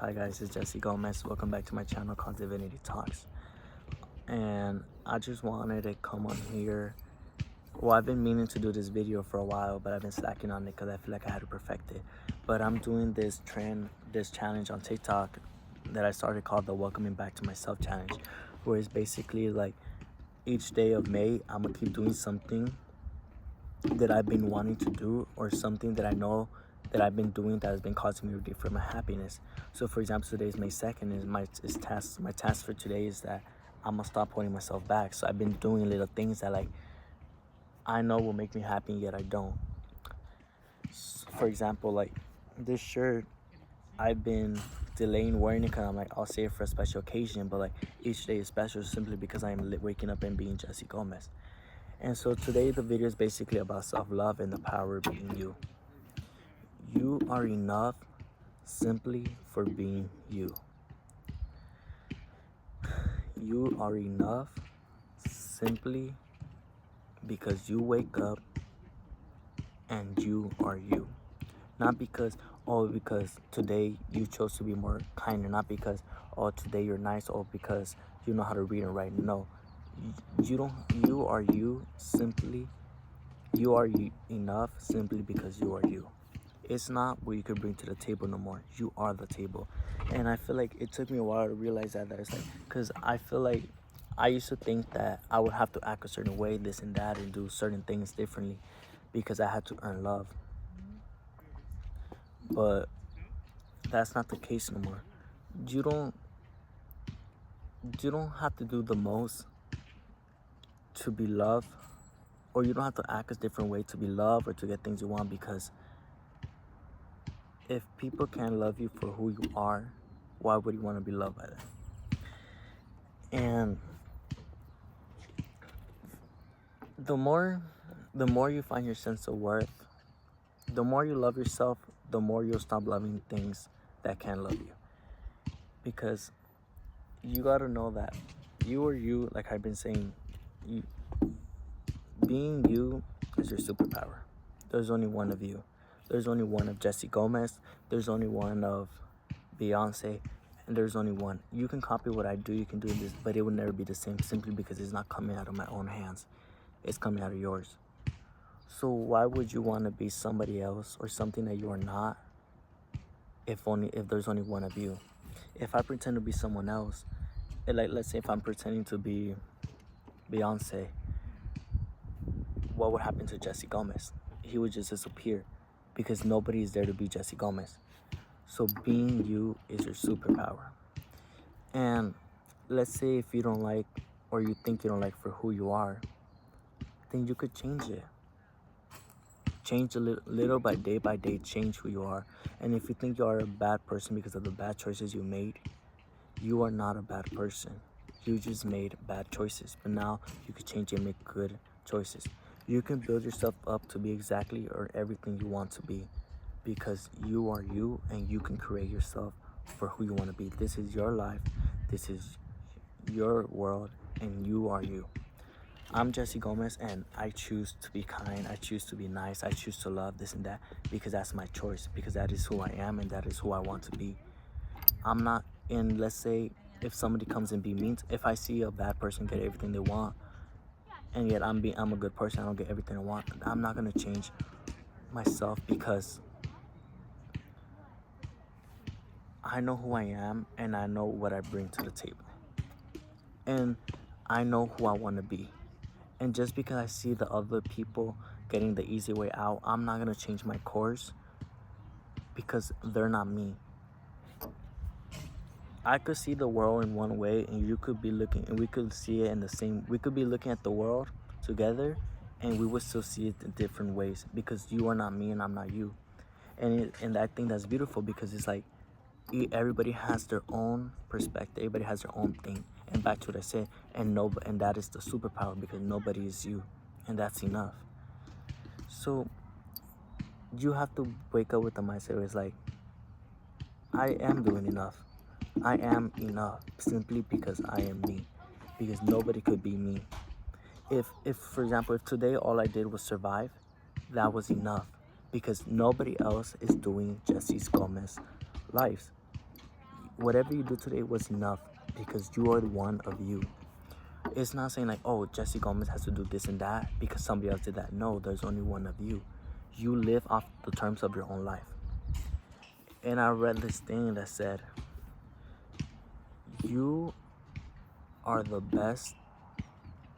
Hi guys, it's Jesse Gomez. Welcome back to my channel called Divinity Talks. And I just wanted to come on here. Well, I've been meaning to do this video for a while, but I've been slacking on it because I feel like I had to perfect it. But I'm doing this challenge on TikTok that I started called the Welcoming Back to Myself Challenge, where it's basically like each day of May, I'm gonna keep doing something that I've been wanting to do, or something that I know that I've been doing that has been causing me for my happiness. So for example, today is May 2nd, is my task for today is that I'm gonna stop holding myself back. So I've been doing little things that like I know will make me happy, yet I don't. For example, like this shirt, I've been delaying wearing it because I'm like, I'll save it for a special occasion, but like each day is special simply because I'm waking up and being Jesse Gomez. And so today the video is basically about self-love and the power of being you. You are enough simply for being you. You are enough simply because you wake up and you are you. Not because, oh, because today you chose to be more kinder. Not because, oh, today you're nice, or because you know how to read and write. No, you are you simply. You are enough simply because you are you. It's not what you could bring to the table no more. You are the table. And I feel like it took me a while to realize that it's like, because I feel like I used to think that I would have to act a certain way, this and that, and do certain things differently because I had to earn love. But that's not the case no more. You don't you don't have to do the most to be loved, or you don't have to act a different way to be loved or to get things you want, because if people can't love you for who you are, why would you want to be loved by them? And the more you find your sense of worth, the more you love yourself, the more you'll stop loving things that can't love you. Because you gotta know that you are you, like I've been saying, you, being you is your superpower. There's only one of you. There's only one of Jesse Gomez. There's only one of Beyonce. And there's only one. You can copy what I do, you can do this, but it will never be the same, simply because it's not coming out of my own hands. It's coming out of yours. So why would you want to be somebody else or something that you are not, if there's only one of you? If I pretend to be someone else, like let's say if I'm pretending to be Beyonce, what would happen to Jesse Gomez? He would just disappear because nobody is there to be Jesse Gomez. So being you is your superpower. And let's say if you don't like, or you think you don't like for who you are, then you could change it. Change a little by day, change who you are. And if you think you are a bad person because of the bad choices you made, you are not a bad person. You just made bad choices, but now you can change and make good choices. You can build yourself up to be exactly or everything you want to be, because you are you, and you can create yourself for who you want to be. This is your life, this is your world, and you are you. I'm Jesse Gomez, and I choose to be kind, I choose to be nice, I choose to love, this and that, because that's my choice, because that is who I am and that is who I want to be. I'm not in, let's say, if somebody comes and be mean, if I see a bad person get everything they want, and yet I'm a good person, I don't get everything I want, I'm not gonna change myself, because I know who I am and I know what I bring to the table. And I know who I want to be. And just because I see the other people getting the easy way out, I'm not going to change my course because they're not me. I could see the world in one way, and you could be looking, and we could see it in the same, we could be looking at the world together, and we would still see it in different ways, because you are not me and I'm not you. And I think that's beautiful, because it's like everybody has their own perspective, everybody has their own thing. And back to what I said, and that is the superpower, because nobody is you, and that's enough. So you have to wake up with the mindset where it's like, I am doing enough. I am enough simply because I am me, because nobody could be me. If for example, if today all I did was survive, that was enough, because nobody else is doing Jesse Gomez lives. whatever you do today was enough because you are one of you. It's not saying like, oh, Jesse Gomez has to do this and that because somebody else did that. No, there's only one of you. You live off the terms of your own life. And I read this thing that said, you are the best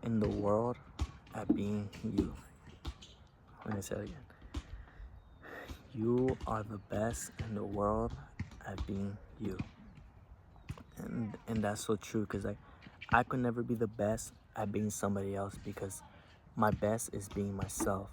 in the world at being you. Let me say it again. You are the best in the world at being you. And that's so true because like I could never be the best at being somebody else because my best is being myself.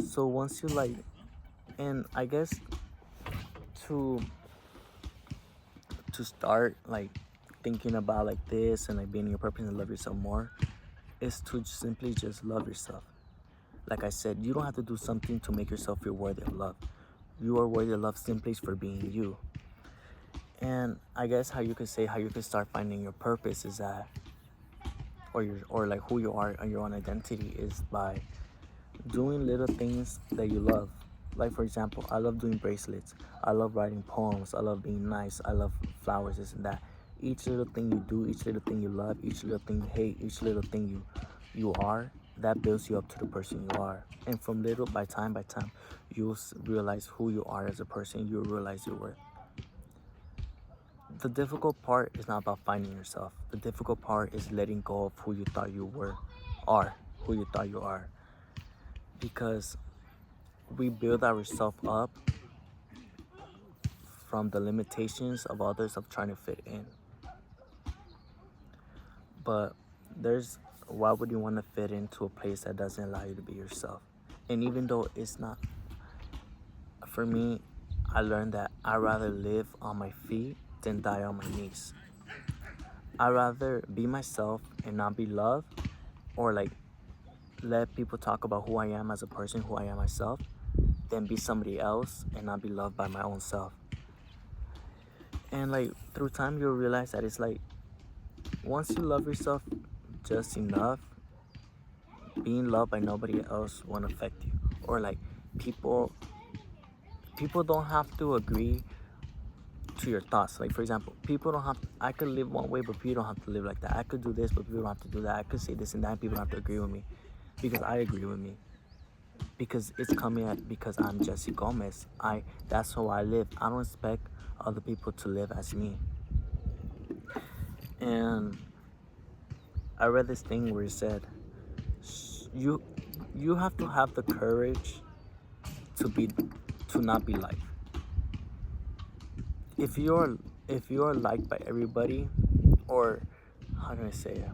So once you like, and I guess to start like thinking about like this and like being your purpose and love yourself more is to simply just love yourself. Like I said, you don't have to do something to make yourself feel worthy of love. You are worthy of love simply for being you. And I guess how you could start finding your purpose is that, or like who you are and your own identity is by doing little things that you love. Like for example, I love doing bracelets. I love writing poems. I love being nice. I love flowers, this and that. Each little thing you do, each little thing you love, each little thing you hate, each little thing you are, that builds you up to the person you are. And from little by time, you'll realize who you are as a person. You'll realize your worth. The difficult part is not about finding yourself. The difficult part is letting go of who you thought you who you thought you are. Because we build ourselves up from the limitations of others of trying to fit in. But why would you want to fit into a place that doesn't allow you to be yourself? And even though it's not, for me, I learned that I'd rather live on my feet than die on my knees. I'd rather be myself and not be loved, or like let people talk about who I am as a person, who I am myself, than be somebody else and not be loved by my own self. And like through time you'll realize that it's like once you love yourself just enough, being loved by nobody else won't affect you. Or like people don't have to agree to your thoughts. Like for example, people don't have I could live one way but people don't have to live like that. I could do this but people don't have to do that. I could say this and that and people don't have to agree with me because I agree with me. Because it's coming at because I'm Jesse Gomez. That's how I live. I don't expect other people to live as me. And I read this thing where it said you have to have the courage to not be liked. If you're liked by everybody, or how can I say it?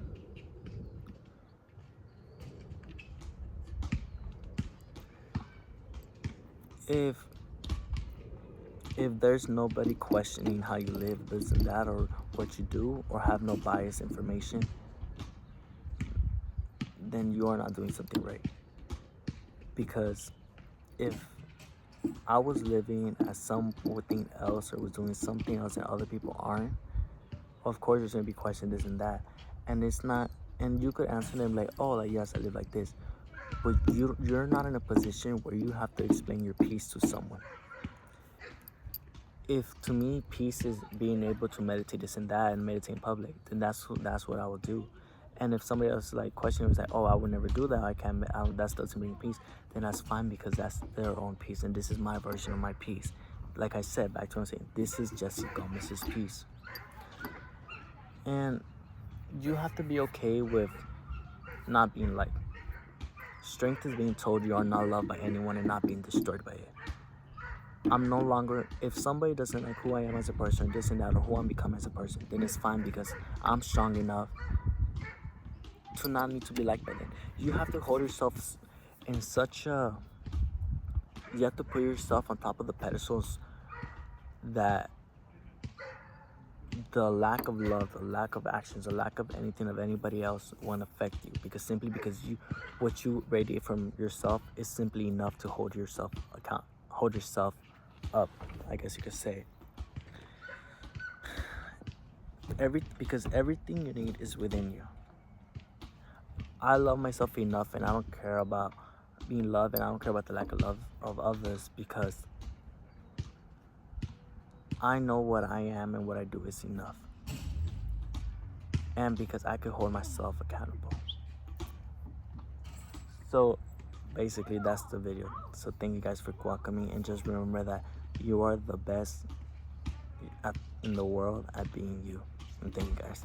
If there's nobody questioning how you live, this and that, or what you do, or have no biased information, then you are not doing something right. Because if I was living as something else or was doing something else that other people aren't, of course there's gonna be questions, this and that. And it's not, and you could answer them like, oh, like yes, I live like this. But you're not in a position where you have to explain your piece to someone. If to me peace is being able to meditate this and that and meditate in public, then that's what I will do. And if somebody else like questioning was like, oh, I would never do that, that doesn't bring peace, then that's fine because that's their own peace and this is my version of my peace. Like I said, back to what I'm saying, this is Jesse Gomez's peace. And you have to be okay with not being liked. Strength is being told you are not loved by anyone and not being destroyed by it. I'm no longer, if somebody doesn't like who I am as a person, this and that, or who I'm becoming as a person, then it's fine because I'm strong enough to not need to be liked by them. You have to hold yourself in you have to put yourself on top of the pedestals that the lack of love, the lack of actions, the lack of anything of anybody else won't affect you, because what you radiate from yourself is simply enough to hold yourself up, I guess you could say. Because everything you need is within you. I love myself enough and I don't care about being loved and I don't care about the lack of love of others, because I know what I am and what I do is enough. And because I could hold myself accountable. So basically that's the video. So thank you guys for welcoming, and just remember that you are the best in the world at being you. And thank you guys.